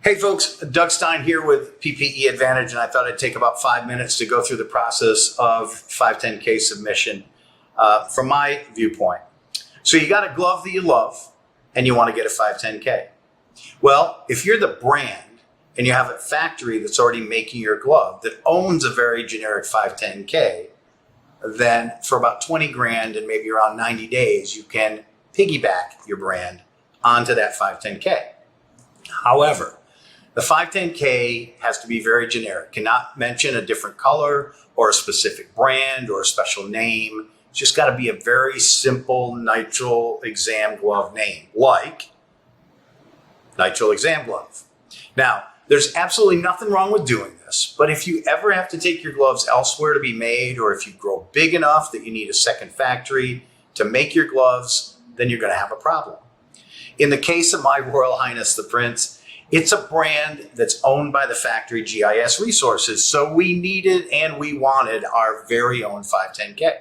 Hey folks, Doug Stein here with PPE Advantage, and I thought I'd take about 5 minutes to go through the process of 510K submission from my viewpoint. So you got a glove that you love and you want to get a 510K. Well, if you're the brand and you have a factory that's already making your glove that owns a very generic 510K, then for about 20 grand and maybe around 90 days, you can piggyback your brand onto that 510K. However, the 510K has to be very generic, cannot mention a different color or a specific brand or a special name. It's just got to be a very simple nitrile exam glove name, like nitrile exam glove. Now, there's absolutely nothing wrong with doing this, but if you ever have to take your gloves elsewhere to be made, or if you grow big enough that you need a second factory to make your gloves, then you're going to have a problem. In the case of my Royal Highness the Prince, it's a brand that's owned by the factory GIS Resources, so we needed and we wanted our very own 510K.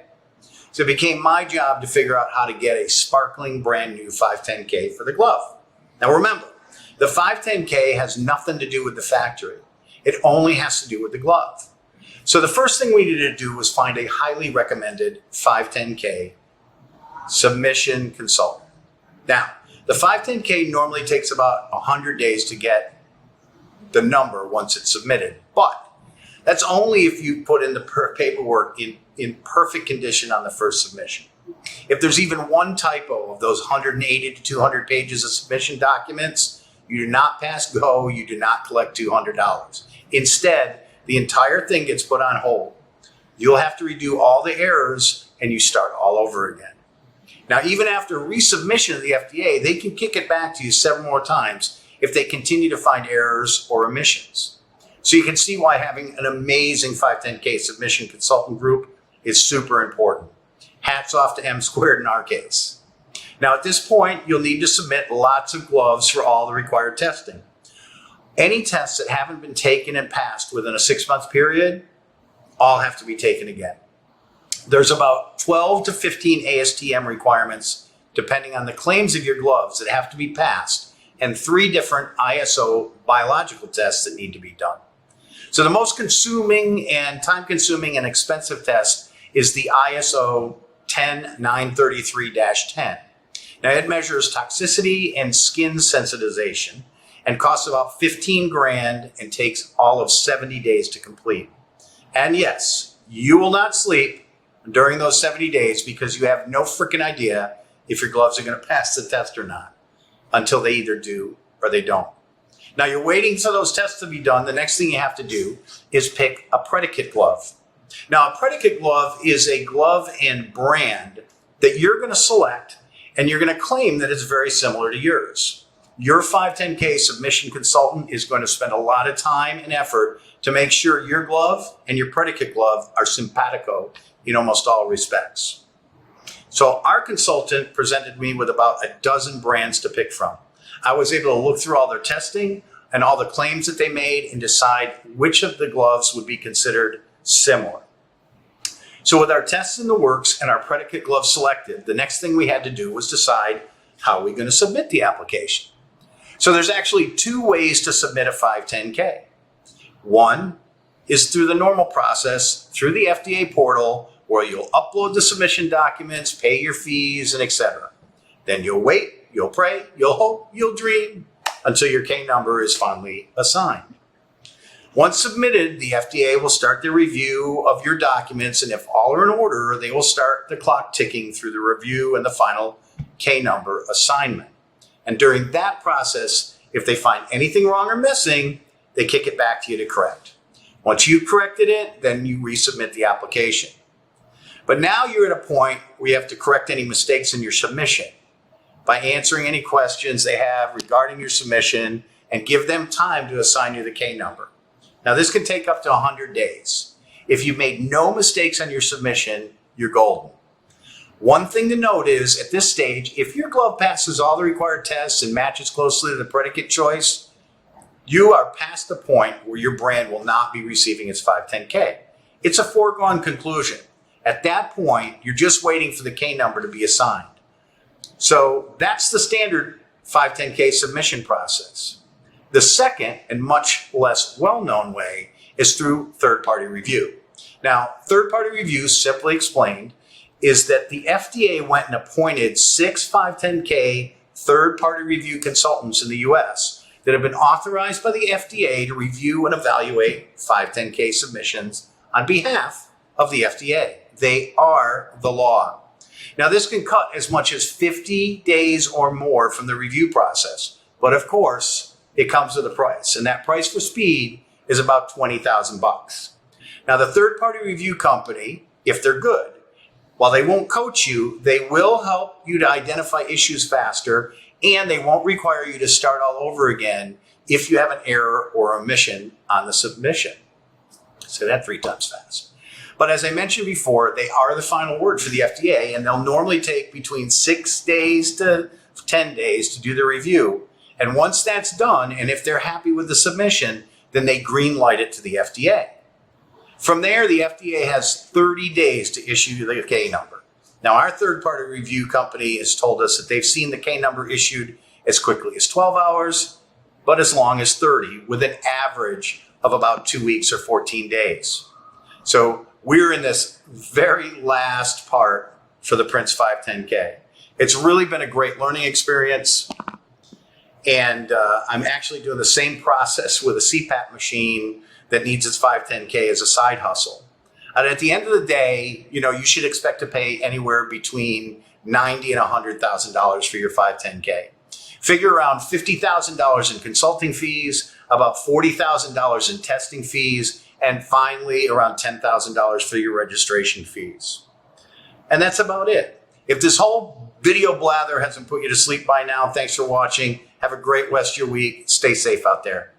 So it became my job to figure out how to get a sparkling brand new 510K for the glove. Now remember, the 510K has nothing to do with the factory. It only has to do with the glove. So the first thing we needed to do was find a highly recommended 510K submission consultant. Now, the 510K normally takes about 100 days to get the number once it's submitted, but that's only if you put in the paperwork in perfect condition on the first submission. If there's even one typo of those 180 to 200 pages of submission documents, you do not pass go, you do not collect $200. Instead, the entire thing gets put on hold. You'll have to redo all the errors and you start all over again. Now, even after resubmission of the FDA, they can kick it back to you several more times if they continue to find errors or omissions. So you can see why having an amazing 510K submission consultant group is super important. Hats off to M Squared in our case. Now, at this point, you'll need to submit lots of gloves for all the required testing. Any tests that haven't been taken and passed within a 6-month period, all have to be taken again. There's about 12 to 15 ASTM requirements, depending on the claims of your gloves, that have to be passed, and 3 different ISO biological tests that need to be done. So the most consuming and time-consuming and expensive test is the ISO 10933-10. Now it measures toxicity and skin sensitization and costs about 15 grand and takes all of 70 days to complete. And yes, you will not sleep during those 70 days because you have no freaking idea if your gloves are going to pass the test or not until they either do or they don't. Now you're waiting for those tests to be done. The next thing you have to do is pick a predicate glove. Now a predicate glove is a glove and brand that you're going to select and you're going to claim that it's very similar to yours. Your 510K submission consultant is going to spend a lot of time and effort to make sure your glove and your predicate glove are simpatico in almost all respects. So our consultant presented me with about a dozen brands to pick from. I was able to look through all their testing and all the claims that they made and decide which of the gloves would be considered similar. So with our tests in the works and our predicate glove selected, the next thing we had to do was decide how we're going to submit the application. So there's actually 2 ways to submit a 510K. One is through the normal process, through the FDA portal, where you'll upload the submission documents, pay your fees, and etc. Then you'll wait, you'll pray, you'll hope, you'll dream until your K number is finally assigned. Once submitted, the FDA will start their review of your documents, and if all are in order, they will start the clock ticking through the review and the final K number assignment. And during that process, if they find anything wrong or missing, they kick it back to you to correct. Once you've corrected it, then you resubmit the application. But now you're at a point where you have to correct any mistakes in your submission by answering any questions they have regarding your submission and give them time to assign you the K number. Now this can take up to 100 days. If you've made no mistakes on your submission, you're golden. One thing to note is at this stage, if your glove passes all the required tests and matches closely to the predicate choice, you are past the point where your brand will not be receiving its 510K. It's a foregone conclusion. At that point, you're just waiting for the K number to be assigned. So that's the standard 510K submission process. The second and much less well-known way is through third-party review. Now, third-party review, simply explained, is that the FDA went and appointed 6 510K third-party review consultants in the US that have been authorized by the FDA to review and evaluate 510K submissions on behalf of the FDA. They are the law. Now, this can cut as much as 50 days or more from the review process, but of course, it comes with a price, and that price for speed is about $20,000. Now, the third-party review company, if they're good, while they won't coach you, they will help you to identify issues faster, and they won't require you to start all over again if you have an error or omission on the submission. Say that 3 times fast. But as I mentioned before, they are the final word for the FDA, and they'll normally take between 6 days to 10 days to do the review. And once that's done, and if they're happy with the submission, then they green light it to the FDA. From there, the FDA has 30 days to issue the K number. Now, our third-party review company has told us that they've seen the K number issued as quickly as 12 hours, but as long as 30, with an average of about 2 weeks or 14 days. So we're in this very last part for the Prince 510K. It's really been a great learning experience. And I'm actually doing the same process with a CPAP machine that needs its 510K as a side hustle. And at the end of the day, you should expect to pay anywhere between $90,000 and $100,000 for your 510K. Figure around $50,000 in consulting fees, about $40,000 in testing fees, and finally around $10,000 for your registration fees. And that's about it. If this whole video blather hasn't put you to sleep by now, thanks for watching. Have a great rest of your week. Stay safe out there.